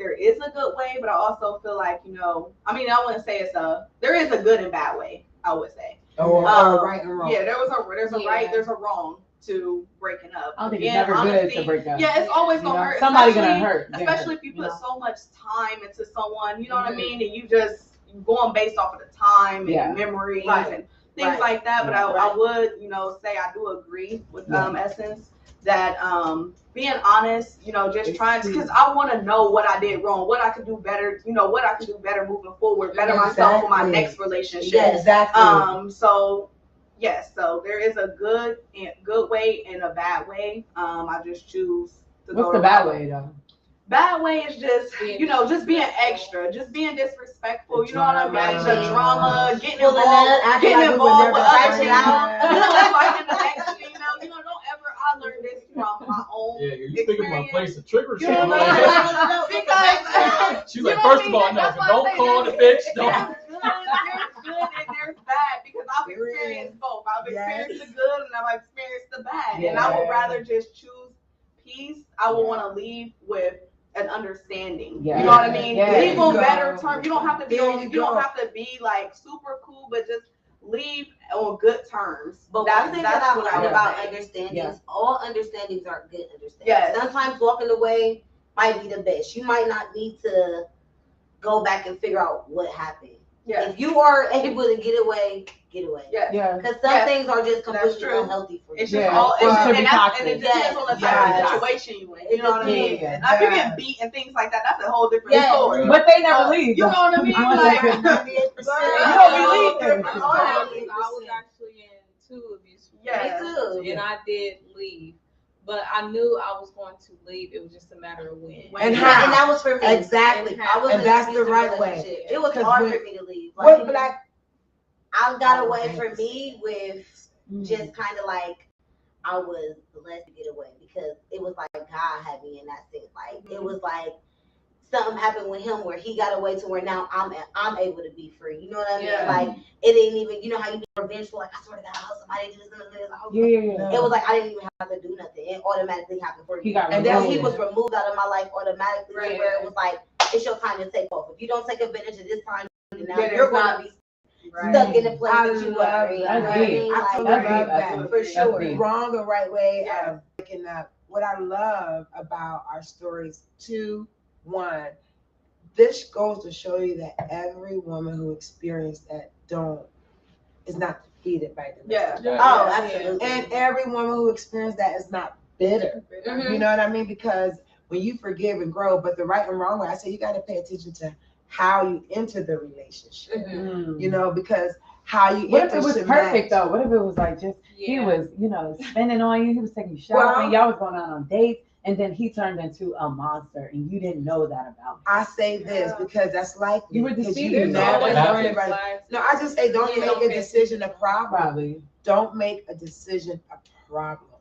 there is a good way, but I also feel like, you know, I mean, I wouldn't say there is a good and bad way, I would say. Right and wrong. Yeah, there's a right, there's a wrong to breaking up. I don't think it's never good to break up. Yeah, it's always gonna hurt. Somebody's gonna hurt. Especially if you put so much time into someone, you know what I mean? And you just going based off of the time and memories and things like that. But I would, you know, say I do agree with Essence that being honest, you know, just trying to, because I want to know what I did wrong, what I could do better, you know, what I could do better moving forward, better myself for my next relationship. Yeah, exactly. So yes, so there is a good way and a bad way. I just choose to go. What's the bad way though? Bad way is just, you know, just being extra, just being disrespectful. You know what I mean? The drama, getting involved with other people. You know, it's like in the next, you know, don't ever. I learned this from my own. Yeah, you think of my place of trigger. You know what I mean? Because she's like, first of all, no, don't call the bitch. Don't. There's good and there's bad because I've experienced both. I've experienced the good and I've experienced the bad, and I would rather just choose peace. I would want to leave with an understanding. You know what I mean? Leave on better terms. You don't have to be you don't have to be like super cool, but just leave on good terms. But one thing that I've learned about understandings, all understandings are good understandings. Yes. Sometimes walking away might be the best. You might not need to go back and figure out what happened. Yeah. If you are able to get away, get away. Yeah. Because some things are just completely unhealthy for you. It's just all, and it depends on the type of situation you in. You know what I mean? Now, if you get beat and things like that, that's a whole different story. But they never leave. You know what I mean? Like, you don't be leaving. I was actually in 2 abusive relationships, and I did leave. But I knew I was going to leave. It was just a matter of when. And that was for me. Exactly. And that's the right way. It was hard for me to leave. Like, I got away for me with just kind of like I was blessed to get away because it was like God had me in that sense. Like it was like something happened with him where he got away to where now I'm able to be free. You know what I mean? Like it didn't even, you know how you be revengeful, like I swear to God, somebody did this and this. It was like I didn't even have to do nothing. It automatically happened for me. And then he was removed out of my life automatically where it was like, it's your time to take off. If you don't take advantage of this time, now you're gonna be stuck in the place that you were. I love that for sure. Wrong or right way of picking up. What I love about our stories, 2, 1, this goes to show you that every woman who experienced that is not defeated by the absolutely. And every woman who experienced that is not bitter. You know what I mean? Because when you forgive and grow, but the right and wrong way, I say you got to pay attention to how you enter the relationship. You know, because how you what if it was perfect though? What if it was like just he was, you know, spending on you, he was taking you shopping, y'all was going out on dates, and then he turned into a monster and you didn't know that about him. I say this because that's likely. You were deceived. No, I just say don't make a decision a problem. Don't make a decision a problem.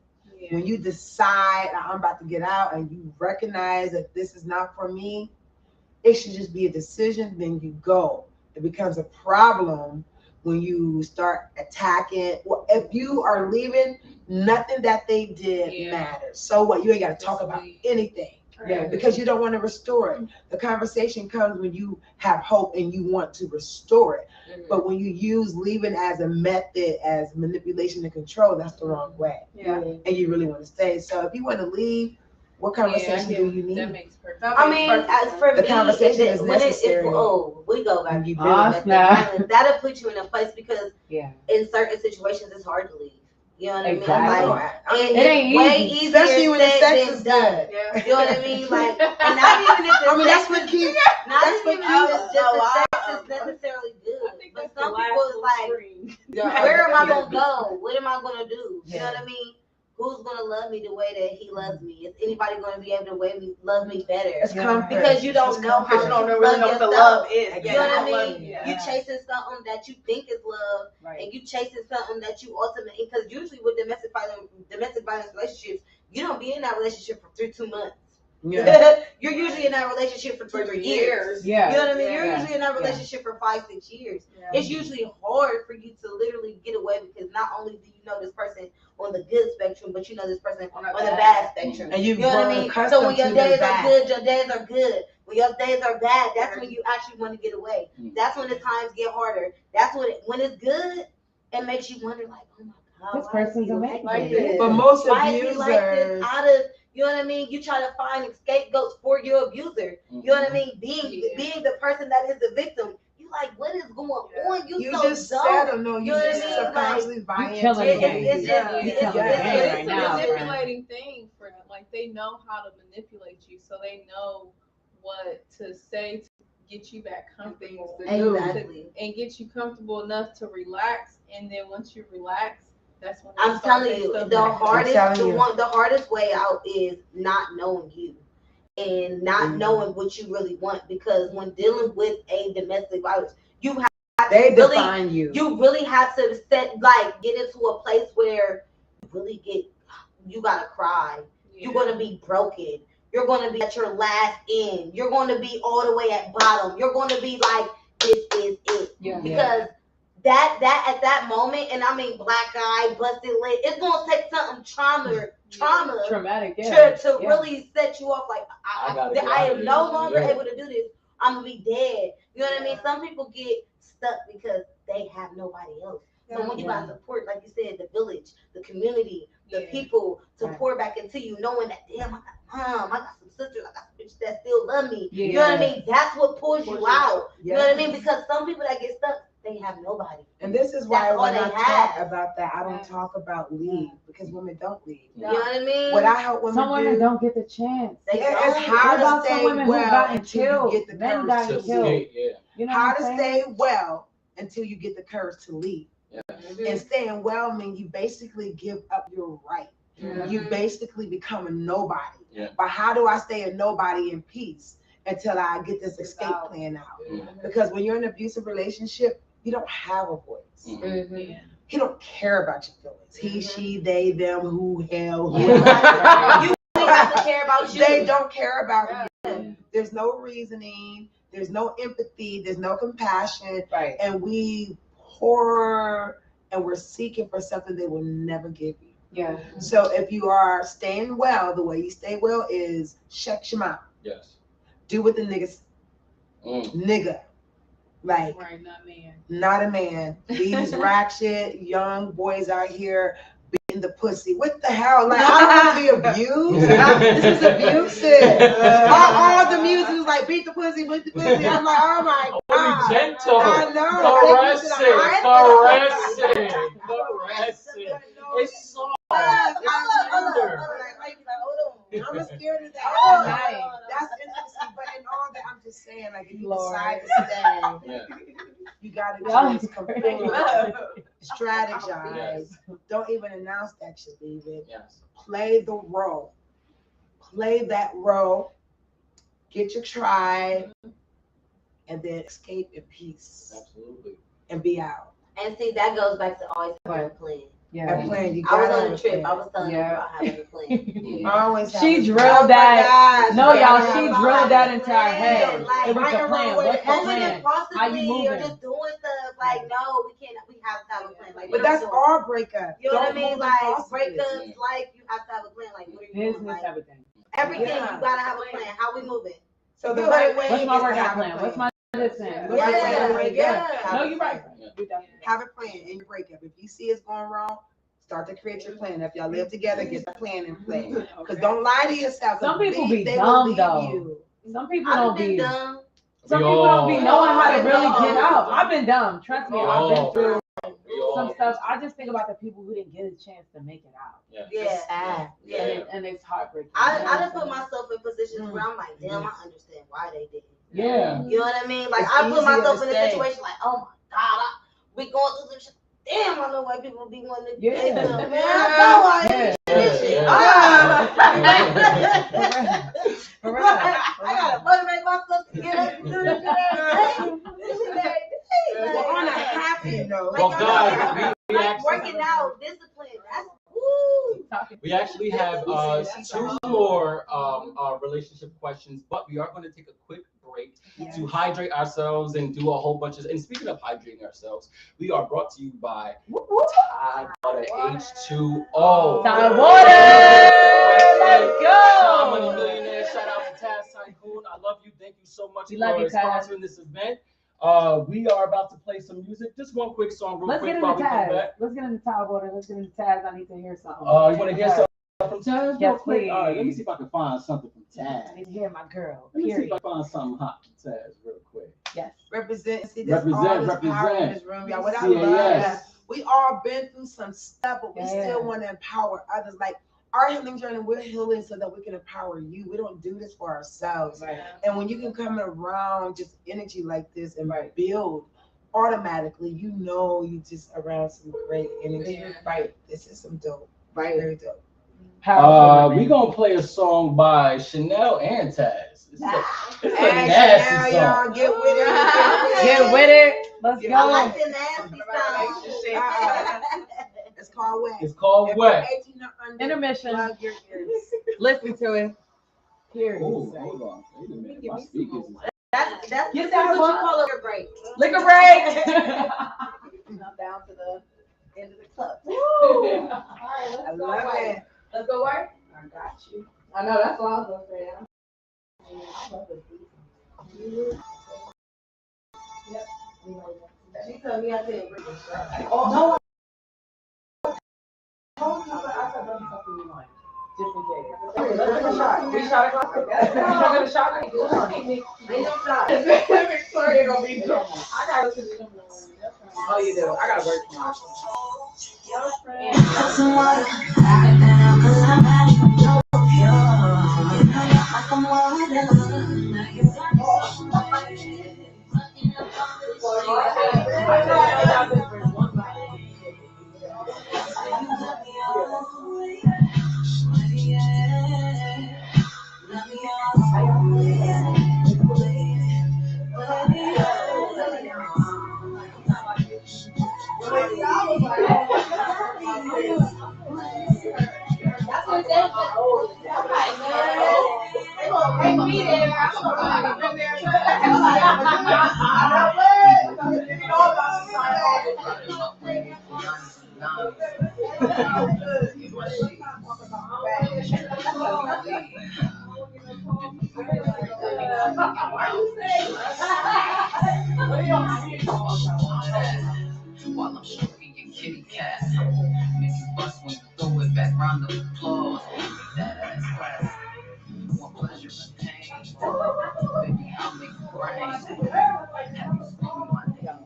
When you decide I'm about to get out and you recognize that this is not for me, it should just be a decision, then you go. It becomes a problem when you start attacking. Well, if you are leaving, nothing that they did matters. So what? You ain't got to talk about anything. Because you don't want to restore it. The conversation comes when you have hope and you want to restore it. But when you use leaving as a method, as manipulation and control, that's the wrong way. And you really want to stay. So if you want to leave, what conversation do you need? That makes perfect. I mean, as for the me, conversation is necessary. We go back. That'll put you in a place because in certain situations it's hard to leave. You know what I mean? Exactly. Like, it ain't way easy. easier Especially when the sex is done. good. You know what I mean? Like, and not even if the that's what keeps. not even if the sex is necessarily good. But some people is like, where am I gonna go? What am I gonna do? You know what I mean? Who's gonna love me the way that he loves me? Is anybody gonna be able to love me better? Because you don't know how you really know what the love is. You know what I mean? You chasing something that you think is love, and you chasing something that you ultimately. Because usually with domestic violence relationships, you don't be in that relationship for 2 months. You're usually in that relationship for 2 or 3 years. You know what I mean? You're usually in that relationship for 5-6 years. It's usually hard for you to literally get away because not only do you know this person on the good spectrum, but you know this person on the bad spectrum. And you know what I mean? So when your days are good, your days are good. When your days are bad, that's when you actually want to get away. That's when the times get harder. That's when it's good, it makes you wonder like, oh my God, this person's amazing. like this? But most Why is abusers, he like this? Out of, you know what I mean? You try to find scapegoats for your abuser. You know what I mean? Being the person that is the victim. You like, what is going on? You so just dumb. settle. No, you know just what I mean? subconsciously buying You killing the into game. It's just It's a right now, manipulating thing for them. Like they know how to manipulate you, so they know what to say to get you back comfortable. Exactly. And get you comfortable enough to relax, and then once you relax, that's when I'm telling you, the hardest way out is not knowing you and not knowing what you really want, because when dealing with a domestic violence, you have define you. You really have to get into a place where you gotta cry. You're gonna be broken. You're gonna be at your last end. You're gonna be all the way at bottom. You're gonna be like, this is it. Because that at that moment, and I mean black eye, busted lip, it's gonna take something traumatic to really set you off like, I am no longer able to do this. I'm gonna be dead. You know what I mean? Some people get stuck because they have nobody else. So when you got support, like you said, the village, the community, the people to pour back into you, knowing that, damn, I got mom, I got some sisters, I got some bitches that still love me. You know what I mean? That's what pulls you out. You know what I mean? Because some people that get stuck, they have nobody. And this is why when I talk about that, I don't talk about leave, because women don't leave. You know what I mean? What I help women some women don't get the chance. It's how to stay well until you get the courage to leave. You know how to stay well until you get the courage to leave. And staying well means you basically give up your right. You basically become a nobody. But how do I stay a nobody in peace until I get this escape plan out? Because when you're in an abusive relationship, you don't have a voice. He don't care about your feelings. He, she, they, them, who, hell, who. You have to care about you. They don't care about you. There's no reasoning. There's no empathy. There's no compassion. Right. And we pour and we're seeking for something they will never give you. Yeah. So if you are staying well, the way you stay well is shut your mouth. Yes. Do what the niggas, nigga. Like, right, not man. Not a man. These ratchet young boys out here beating the pussy. What the hell? Like, I don't want to be abused. This is abusive. All the music is like, beat the pussy, beat the pussy. I'm like, oh my God. Be gentle. I know. Caressing. It's soft. I'm scared of that. That's intimacy, but in all that, I'm just saying, like, if you decide to stay, you gotta just conform, strategize. Don't even announce that you're leaving. Play the role. Play that role. Get your tribe, and then escape in peace. Absolutely. And be out. And see, that goes back to always having a plan. A plan. You I was on a trip. I was telling you about having a plan. She drilled that. No, y'all, she drilled that into our head. It was a plan. What's the plan? How you moving? Or just doing stuff like, no, we can't. We have to have a plan. Like, but that's all breakups. You know what I mean? Like breakups, like you have to have a plan. Like, what are you doing? Like, everything you gotta have a plan. How we moving? So the right way. What's my workout plan? What's my listen? No, you're right. Have a plan in your breakup. If you see it's going wrong, start to create your plan. If y'all live together, get the plan in place. Because don't lie to yourself. Some people be dumb though. Some people don't be dumb. Some people don't be knowing how to really get out. I've been dumb. Trust me, I've been through some stuff. I just think about the people who didn't get a chance to make it out. And it's heartbreaking. I just put myself in positions where I'm like, damn, I understand why they did it. Yeah. You know what I mean? Like, I put myself in a situation like, oh my God, we going through this shit. Damn, I know why people be wanting to get them. Man, I know why this shit. I gotta motivate myself to get up and do this shit every day. Well, on a happy note, like working out, discipline. That's woo. We actually have 2 more relationship questions, but we are going to take a quick break to hydrate ourselves and do a whole bunch of. And speaking of hydrating ourselves, we are brought to you by Tide Water H2O. Tide Water. Let's go. Money Millionaire. Shout out to Taz Tycoon. I love you. Thank you so much We love for you, Taz. sponsoring this event. We are about to play some music. Just one quick song, real Let's quick, get while into we come Taz. back. Let's get into Taz water. Let's get into Taz. I need to hear something. You want to hear something from Taz? Yes, Real quick? please. All right, let me see if I can find something from Taz. I need to hear my girl. Let me see Period. if I find something hot from Taz real quick. Yes. Represent. See, there's all this power in this room, y'all. What I love is we all been through some stuff, but we still want to empower others. Like our healing journey, we're healing so that we can empower you. We don't do this for ourselves. Right. And when you can come around just energy like this and build, automatically, you know you just around some great energy. Yeah. Right. This is some dope. Right. Very dope. We're gonna play a song by Chanel and Taz. It's a nasty song. Y'all get with it. Get with it. Let's go. I like the nasty song. It's called Wet. It's called Wet. Intermission. Plug your ears. Listen to it. Period. Oh, hold on. Wait a minute. My speakers is That's Get what that you one. call a break. Liquor break. I'm down to the end of the club. All right, I love it. Let's go work. I got you. I know that's what I was gonna say. Yep. She told me I said break. Oh no. I said bring something you like. Just in case. Let's take a shot. We shot a glass. Let's take a shot. Ain't no shot. Victoria gonna be drunk. I gotta listen to them. Oh, you do. I gotta work tomorrow. While I'm stroking your kitty cat, make you bust when you throw it back. Round of applause, that ass clap. More pleasure than pain. Baby, I'll make you rain. Have you screaming my name?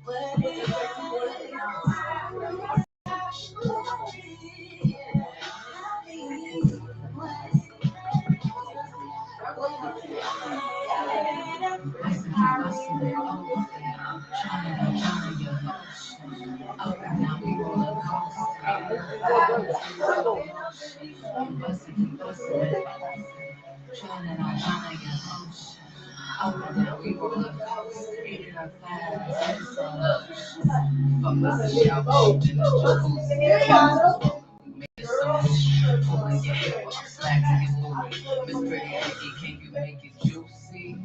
Play your Can you make it juicy?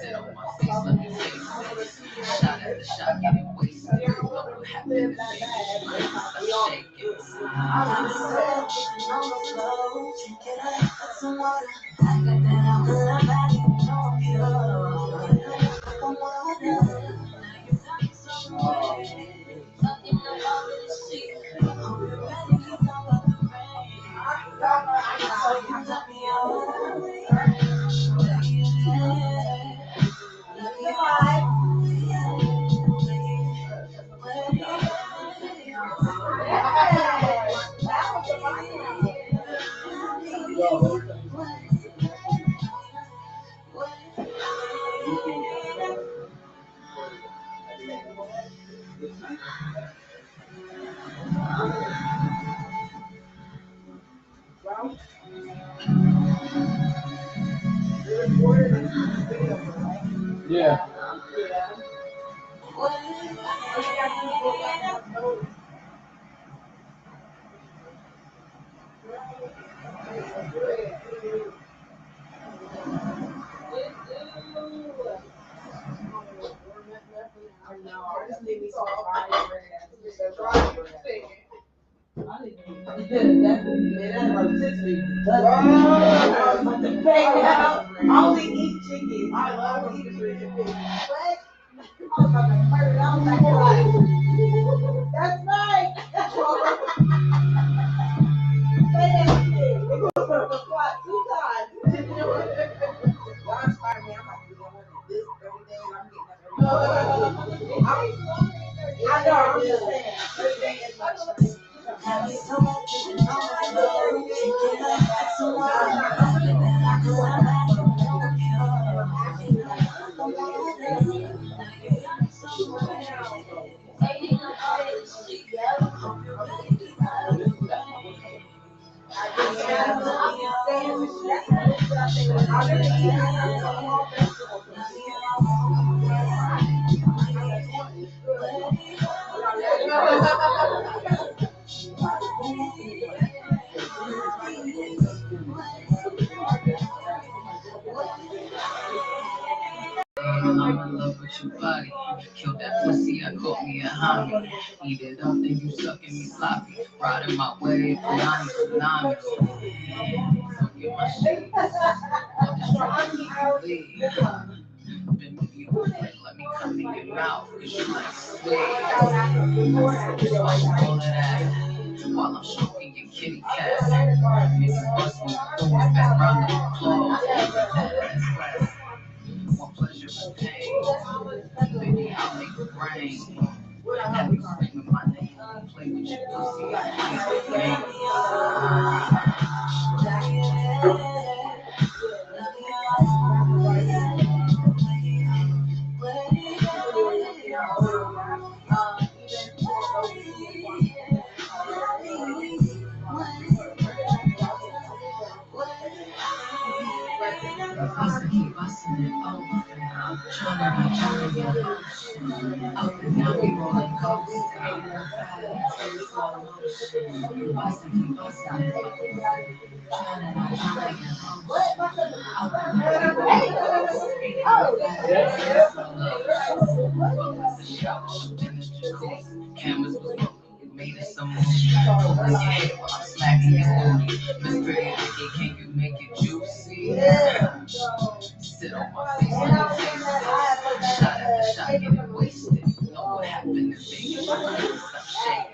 Sit on my face, let me taste it. Shot after shot, getting wasted. Look what happened to me. I'm shaking. Yeah. I only eat chicken. I love eating chicken. What? That's right. Say that shit. We're going to squat 2 times. Y'all inspire me. I'm about to be on this 30 days. I'm getting up every day. I know. I'm just saying. 30 days is my strength. I'm in love with your body. Kill that pussy, I caught me a homie. Eat it up, then you sucking me sloppy. Riding my way, tsunami, tsunami. Forget my shades. I'm just trying to keep you leave. Been with you, let me come in your mouth, cause you like sweet. Just watch all of that while I'm stroking your kitty cat. Make you bust when you throw it back round the claws. One pleasure and pain. Baby, I'll make it rain. Have you screaming my name? Play with your pussy, I play keep busting it over. Trying to up and down, we rolling coast. Slow motion. Keep busting it over. Trying to up and down, we rolling coast. Cameras was broken. Made it some more. Pulling your hair while I'm smacking your booty. Miss Pretty Vicky, can you make it juicy? Sit on my face like a face. Shot after shot, getting wasted. Know what happened in Vegas? Stop shaking.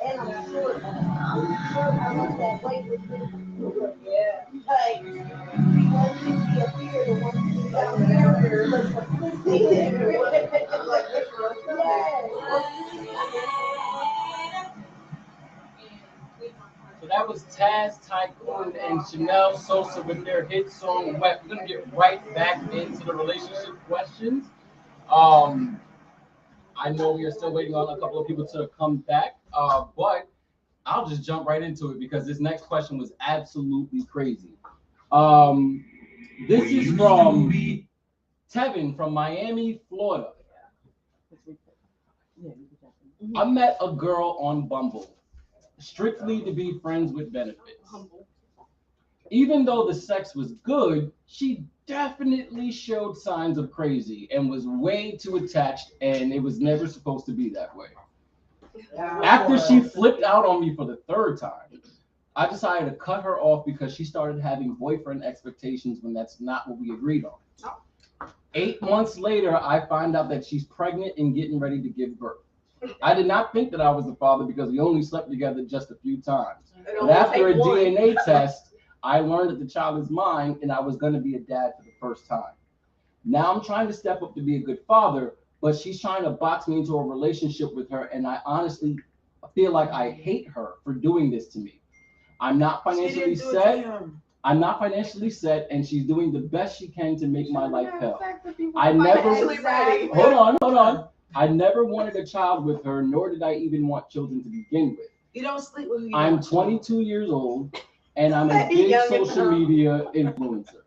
And I'm sure I want that weight with me. Yeah. Like, once you see a fear, the one you see down there, So that was Taz, Tycoon, and Chanel Sosa with their hit song Wet. We're gonna get right back into the relationship questions. I know we are still waiting on a couple of people to come back, but I'll just jump right into it because this next question was absolutely crazy. This is from Tevin from Miami, Florida. I met a girl on Bumble, strictly to be friends with benefits. Even though the sex was good, she definitely showed signs of crazy and was way too attached, and it was never supposed to be that way. After she flipped out on me for the 3rd time, I decided to cut her off because she started having boyfriend expectations when that's not what we agreed on. 8 months later, I find out that she's pregnant and getting ready to give birth. I did not think that I was the father because we only slept together just a few times. But after a DNA test, I learned that the child is mine and I was going to be a dad for the first time. Now I'm trying to step up to be a good father, but she's trying to box me into a relationship with her, and I honestly feel like I hate her for doing this to me. I'm not financially set. I'm not financially set, and she's doing the best she can to make my life hell. I never. Hold on. I never wanted a child with her, nor did I even want children to begin with. You don't sleep with me. I'm 22 years old, and I'm a big social media influencer.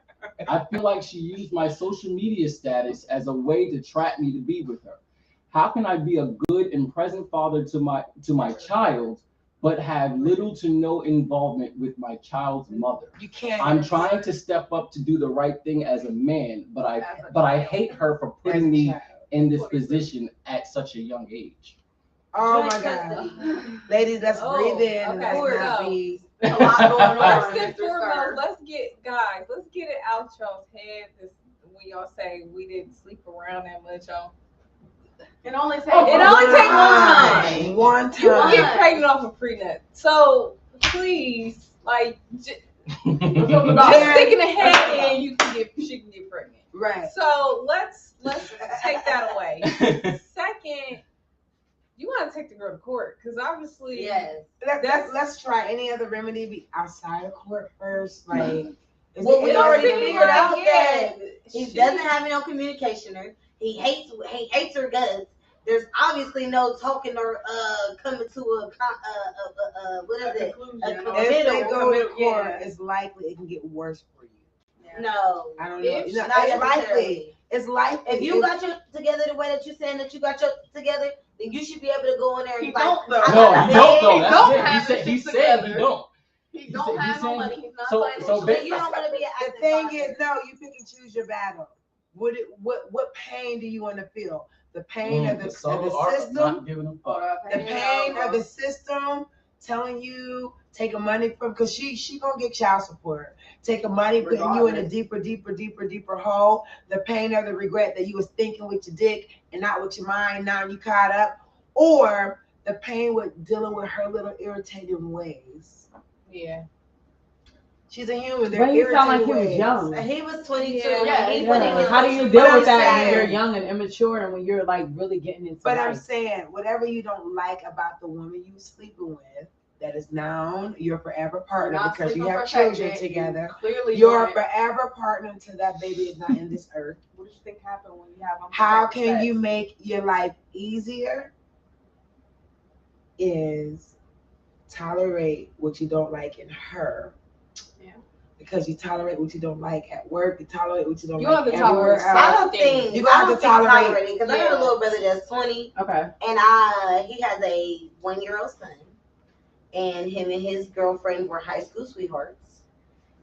I feel like she used my social media status as a way to trap me to be with her. How can I be a good and present father to my child, but have little to no involvement with my child's mother? You can't. I'm trying to step up to do the right thing as a man, but I hate her for putting me in this position at such a young age. Oh my God, ladies, let's breathe in. Okay. A lot going on. First and foremost, let's get it out y'all's head. When y'all say we didn't sleep around that much, y'all. It only takes one time. You will get pregnant off a prenup. So please, like, just stick in the head and she can get pregnant. Right. So let's take that away. Second, you want to take the girl to court because obviously, yes. Let's try any other remedy outside of court first. Like, we already figured out that he doesn't have no communication. He hates her guts. There's obviously no talking or coming to a conclusion. If they go to court, it's likely it can get worse for you. Yeah. No, I don't know. It's likely. It's likely. If you got your together the way that you're saying that you got your together, then you should be able to go in there and he like. Don't, though. No, he don't. He said he don't. He don't have no money. He's not So you don't want to be. The thing is, no, you pick and choose your battle. What pain do you want to feel? The pain of the system, the pain of the system telling you taking money from, because she gonna get child support, taking money, putting you in a deeper hole. The pain of the regret that you was thinking with your dick and not with your mind. Now you caught up, or the pain with dealing with her little irritating ways. Yeah. She's a human. But he sound like he was young. He was 22. Yeah. How do you deal with that when you're young and immature and when you're like really getting into But life? I'm saying, whatever you don't like about the woman you sleeping with, that is now your forever partner because you have children together. Your forever partner until that baby is not in this earth. What do you think happened when you have? How can you make your life easier? Is tolerate what you don't like in her. Because you tolerate what you don't like at work, you tolerate what you don't like everywhere else. I don't think you have to tolerate it because I got a little brother that's 20. Okay. And he has a 1-year-old son, and him and his girlfriend were high school sweethearts,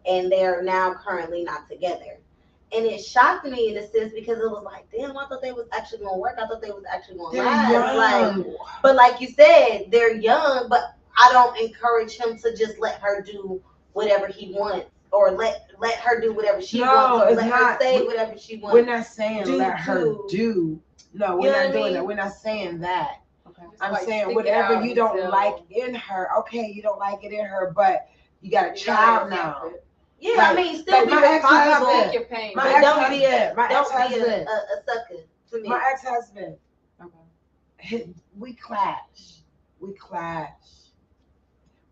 and they're now currently not together. And it shocked me in a sense because it was like, damn, I thought they was actually gonna work. I thought they was actually gonna last. But like you said, they're young. But I don't encourage him to just let her do whatever he wants. Or let her do whatever she wants. Or let her say whatever she wants. We're not saying let her do. No, we're not doing that. We're not saying that. Okay. I'm saying whatever you don't like in her. Okay, you don't like it in her, but you got a child now. Yeah, like, I mean, still be responsible. Your pain. Don't be a sucker to me. My ex-husband. Okay. We clash,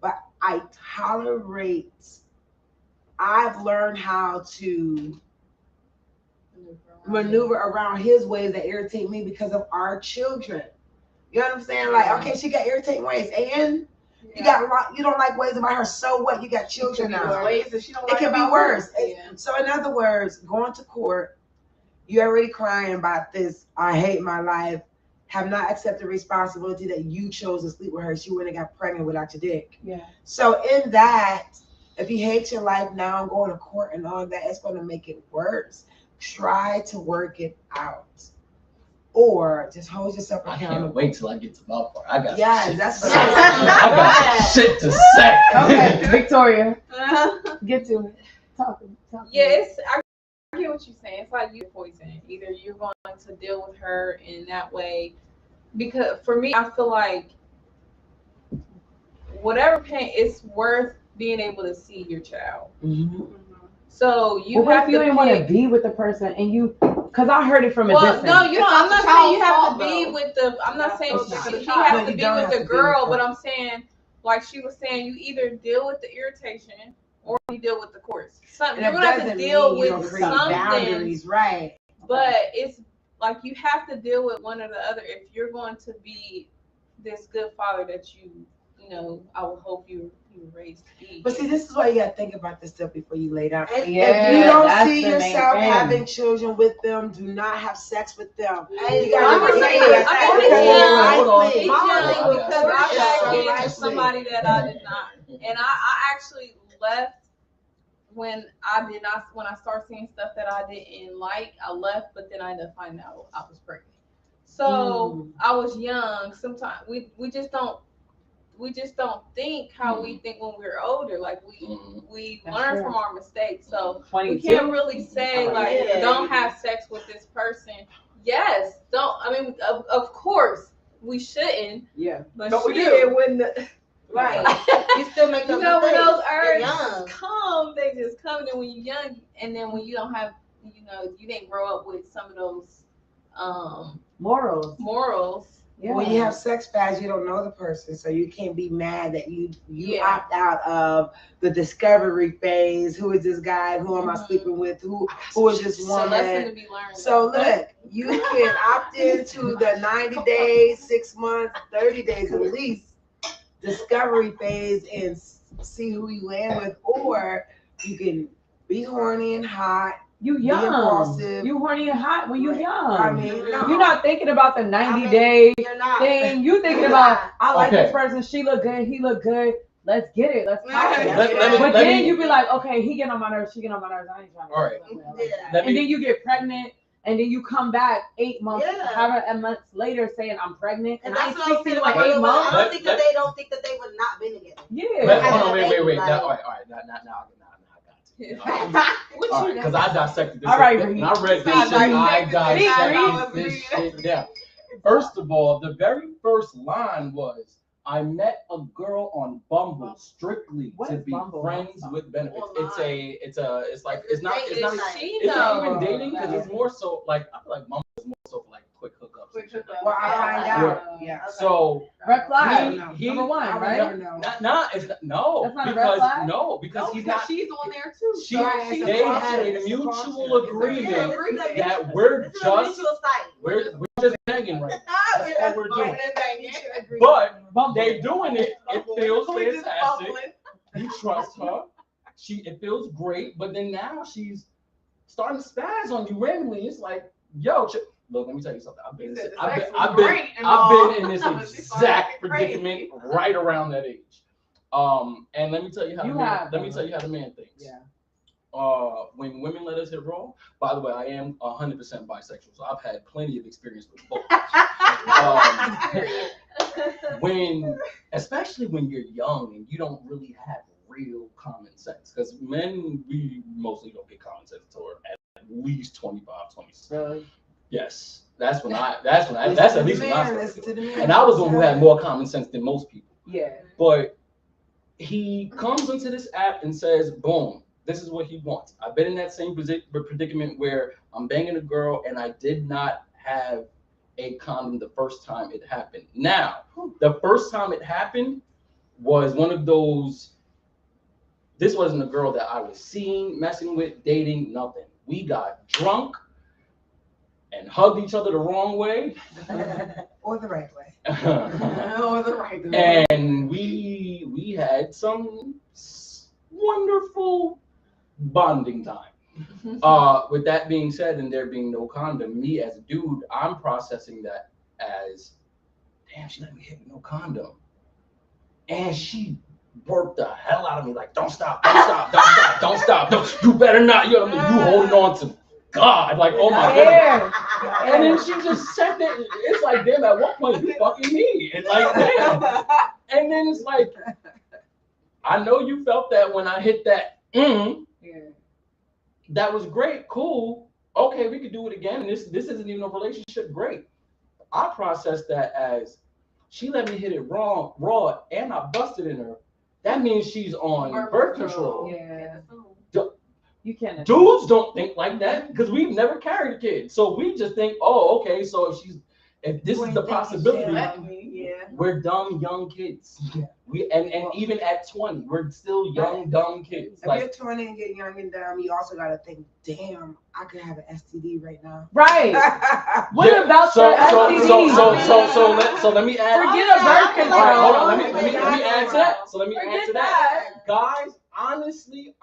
but I tolerate. I've learned how to maneuver around his ways that irritate me because of our children. You know what I'm saying? Like, okay, she got irritating ways, and you don't like ways about her. So what? You got children now. Ways that she don't like it can be worse. So in other words, going to court, you're already crying about this. I hate my life. Have not accepted responsibility that you chose to sleep with her. She wouldn't have got pregnant without your dick. Yeah. So in that. If you hate your life now and going to court and all that, it's going to make it worse. Try to work it out. Or just hold yourself accountable. I can't wait till I get to my part. I got that's what I got shit to say. Okay, Victoria, get to it. Talk. Yeah, I get what you're saying. It's like you poison. Either you're going to deal with her in that way. Because for me, I feel like whatever pain, it's worth being able to see your child. Mm-hmm. So you have if you didn't want to be with the person and you, because I heard it from a distance. No, you know, I'm not saying you have to be with the. I'm not saying he has to be with the girl, but I'm saying like she was saying, you either deal with the irritation or you deal with the course. And you're gonna have to deal with something. Boundaries, right? But it's like you have to deal with one or the other if you're going to be this good father that you know, I would hope you were raised to be. But see, this is why you gotta think about this stuff before you lay down. Yeah, if you don't see yourself having children with them, do not have sex with them. You gotta because somebody that I did not, and I actually left when I started seeing stuff that I didn't like. I left, but then I ended up finding out I was pregnant. So I was young. Sometimes we just don't think how we think when we're older. Like we learn from our mistakes. So we can't really say don't have sex with this person. Yes, don't. I mean, of course we shouldn't. Yeah, but we did when the right. You still make those when those urges young. come, they just come. And then when you're young, and then when you don't have, you didn't grow up with some of those morals. Yeah. When you have sex fast, you don't know the person, so you can't be mad that you opt out of the discovery phase. Who is this guy? Who am I sleeping with? Who is this woman? So lesson to be learned. So look, you can opt into the 90 days, 6 months, 30 days at least discovery phase and see who you land with, or you can be horny and hot. You young. You horny and hot when you young. I mean, you're not thinking about the 90-day thing. You thinking about, I like this person. She look good. He look good. Let's get it. Let's pop it. But then you be like, okay, he getting on my nerves. She getting on my nerves. I ain't trying to. All right. And then you get pregnant. And then you come back 8 months, however months later, saying I'm pregnant, and I speak to you like 8 months. I don't think that they don't think that they would not been together. Yeah. Wait. All right. Now. All right, because I dissected this. All right, and I read this shit. I dissected this shit down. First of all, the very first line was, "I met a girl on Bumble strictly to be friends with benefits." It's not even dating, because it's more so like, I feel like Bumble is more so for like quick hookups. Well, I find out. Yeah. So red flag number one, right? No. That's not a red flag. No, because he's not. She's on there too. They had a mutual agreement that we're just hanging right now. That's all we're doing. But they're doing it. It feels fantastic. You trust her. It feels great. But then now she's starting to spaz on you randomly. It's like, yo, look, let me tell you something. I've been in this exact predicament right around that age. And let me tell you how the man thinks. Yeah. When women let us hit raw, by the way, I am 100% bisexual, so I've had plenty of experience with both. Especially when you're young and you don't really have real common sense, because men, we mostly don't get common sense until we're at least 25, 26. Really? Yes, that's at least when I started. And I was the one who had more common sense than most people. Yeah. But he comes into this app and says, boom, this is what he wants. I've been in that same predicament where I'm banging a girl and I did not have a condom the first time it happened. Now, the first time it happened was one of those, this wasn't a girl that I was seeing, messing with, dating, nothing. We got drunk and hugged each other the wrong way. Or the right way. Or the right way. And we had some wonderful bonding time. With that being said, and there being no condom, me as a dude, I'm processing that as, damn, she let me hit with no condom. And she worked the hell out of me, like, don't stop, you better not, you holding on to God, like, oh my God. And then she just said that, it's like, damn, at what point you fucking me? And like, damn. And then it's like, I know you felt that when I hit that, that was great, cool. Okay, we could do it again. And this isn't even a relationship, great. I processed that as, she let me hit it raw, and I busted in her. That means she's on birth control. Yeah. You can't. Dudes don't think like that because we've never carried a kid. So we just think, oh, okay, so if she's if this is the possibility, we're dumb young kids. We and even at 20, we're still young dumb kids. If you're 20 and get young and dumb, you also gotta think, damn, I could have an STD right now. Right. What about your STD? So let me add. Forget a birth control. All right, hold on. Let me add to that. So let me add to that. Guys, honestly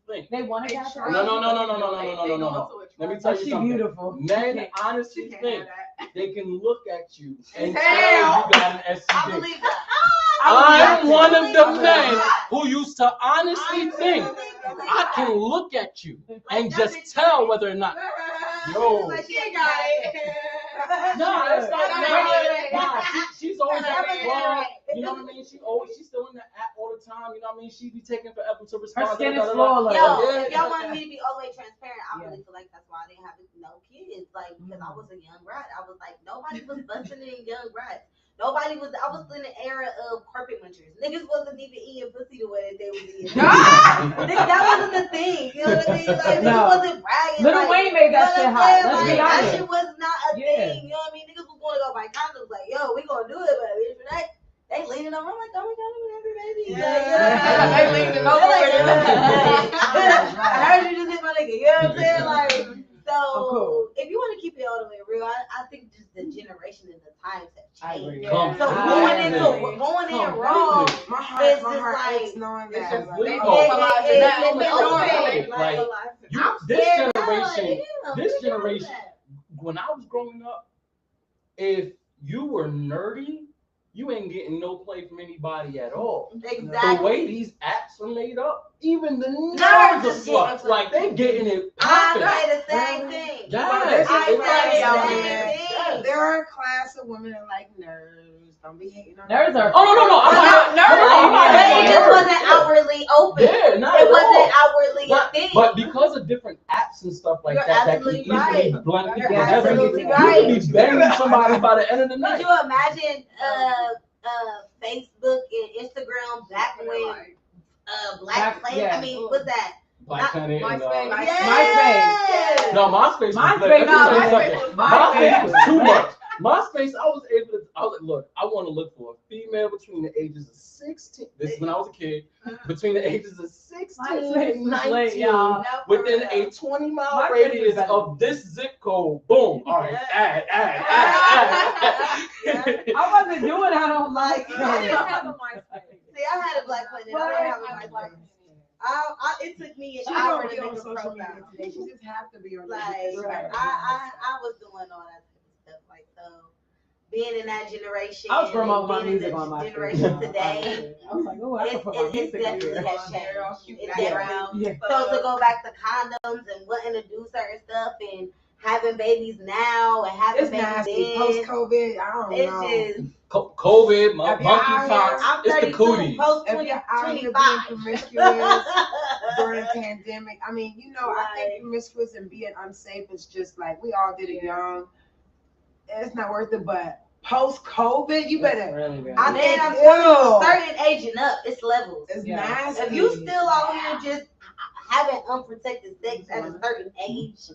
think they want to have No. Let me tell you something. Beautiful. Men honestly think they can look at you and tell you got an STD. I believe that. I'm one of the men who used to honestly think I can look at you and just tell whether or not. Yo. No, that's not. She's always at the club. You know what I mean? She's still in the app all the time. You know what I mean? She be taking forever to respond. Her skin is flawless. Yo, if y'all want me to be all the way transparent, I really feel like that's why I didn't have no kids. Like, because I was a young brat. I was like, nobody was busting in young brats. I was in the era of carpet munchers. Niggas wasn't even eating pussy the way that they was eating. That wasn't the thing. You know what I mean? Like, niggas wasn't bragging. Lil Wayne made that shit hot. Let's be honest. That shit was not a thing. You know what I mean? Niggas was going to go buy condoms. Like, yo, we gonna do it, but bitch, right? They leaning over. I'm like, oh my god, whatever, baby. They leaning over. I heard you just hit my nigga. You know what I'm saying? Like. So, if you want to keep it all the way real, I think just the generation and the times have changed. So going in wrong, my heart aches knowing that. This generation, when I was growing up, if you were nerdy, you ain't getting no play from anybody at all. Exactly. The way these apps are made up, even the nerds are sluts. Like, they getting it popping. I say the same thing. Yes. There are a class of women that like nerds. Don't be hating on nerds. Are It just wasn't outwardly open. Yeah, it wasn't outwardly a thing. But because of different apps and stuff like that can easily blend people together, you right. can be banging somebody by the end of the night. Could you imagine Facebook and Instagram back when Black Planet? Yeah. I mean, what's that? Black Planet and MySpace. No, MySpace was too much. MySpace, I was like, look, I want to look for a female between the ages of 16. This is when I was a kid. Between the ages of 16 and 19, within a 20-mile radius of this zip code. Boom. All right, add. I wasn't doing it. I don't like it. I didn't have a MySpace. See, I had a Black Planet. I didn't have a MySpace. It took me an hour to make a profile. Today. She just have to be on. Like, I was doing all that stuff. Like, so being in that generation, I was promoting my music on my generation today. I was like, oh, I can put my music it definitely has changed. It's different. So to go back to condoms and wanting to do certain stuff and having babies now and having babies post COVID. I don't know. It's just COVID, monkeypox. It's the cooties. Post if you're out here being promiscuous during the pandemic, I mean, I think promiscuous and being unsafe is just like we all did it young. It's not worth it, but post COVID, you better. Really I'm certain age and up. It's levels. It's nasty. If you still out here just having unprotected sex at a certain age.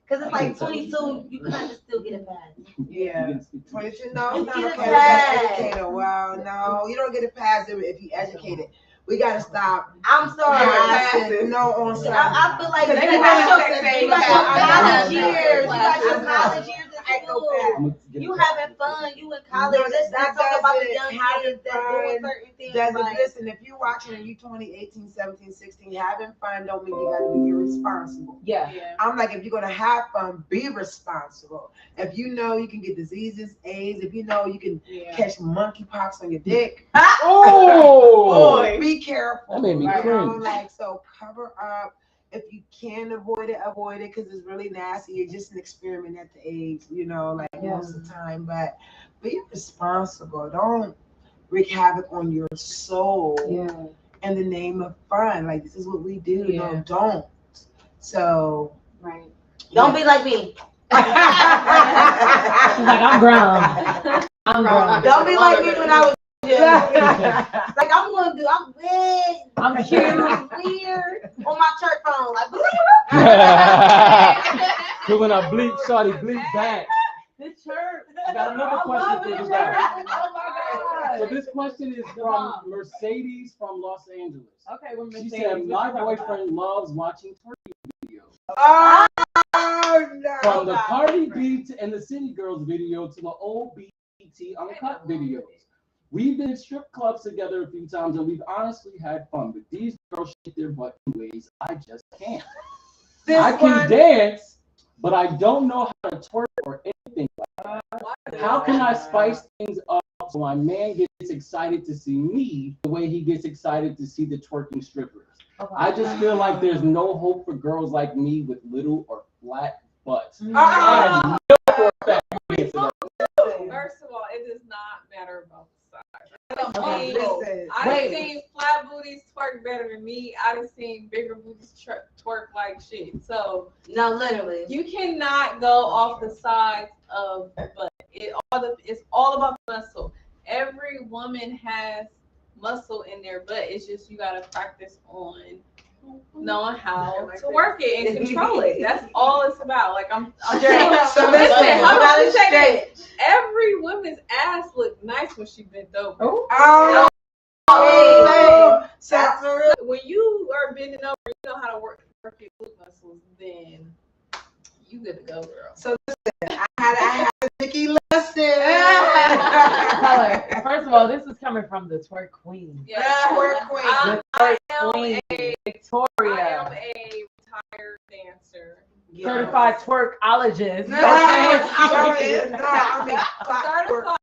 Because it's like 22, you kind of still get a pass. Yeah. 22, no, it's not okay. Educated. Well, no, you don't get a pass if you educated. We gotta stop. I'm sorry. On I feel like you got your college years. You got your college years in school. You having fun. You in college. Let's not talk about the young kids that doing certain things. Listen, if you're watching and you 20, 18, 17, 16, having fun don't mean you gotta be irresponsible. Yeah. I'm like, if you're gonna have fun, be responsible. If you know you can get diseases, AIDS, if you know you can catch monkeypox on your dick. Oh, be careful. That made me cringe. Like, so cover up. If you can avoid it because it's really nasty. It's just an experiment at the age, most of the time. But be responsible. Don't wreak havoc on your soul in the name of fun. Like, this is what we do. No, don't. So, don't be like me. She's like, I'm grown. Don't be like me when I was like I'm weird. I'm cute. I'm weird on my church phone. Like when I bleep, shawty, bleep back. The church. I got another question for you guys. Oh my God. So this question is from Mercedes from Los Angeles. Okay, we're She said, my boyfriend loves watching twerking videos. Oh no. From the Cardi B and the City Girls video to the old BT Uncut videos. We've been in strip clubs together a few times and we've honestly had fun, but these girls shake their butt in ways I just can't. I can dance, but I don't know how to twerk or anything like that. How can I spice things up so my man gets excited to see me the way he gets excited to see the twerking strippers? I just feel like there's no hope for girls like me with little or flat butts. First of all, it does not matter about the size. I've seen flat booties twerk better than me. I've seen bigger booties twerk like shit. So no, literally, you cannot go off the size of butt. It's all about muscle. Every woman has muscle in their butt. It's just you gotta practice on knowing how to work it and control it. That's all it's about. Like I'm So listen, I'm about to say that every woman's ass look nice when she bent over. Oh, So when you are bending over, you know how to work your glute muscles, then you good to go, girl. So listen, I had a Nikki lesson. First of all, this is coming from the twerk queen. Yeah, twerk queen. I am Victoria. a retired dancer. Certified twerkologist. Certified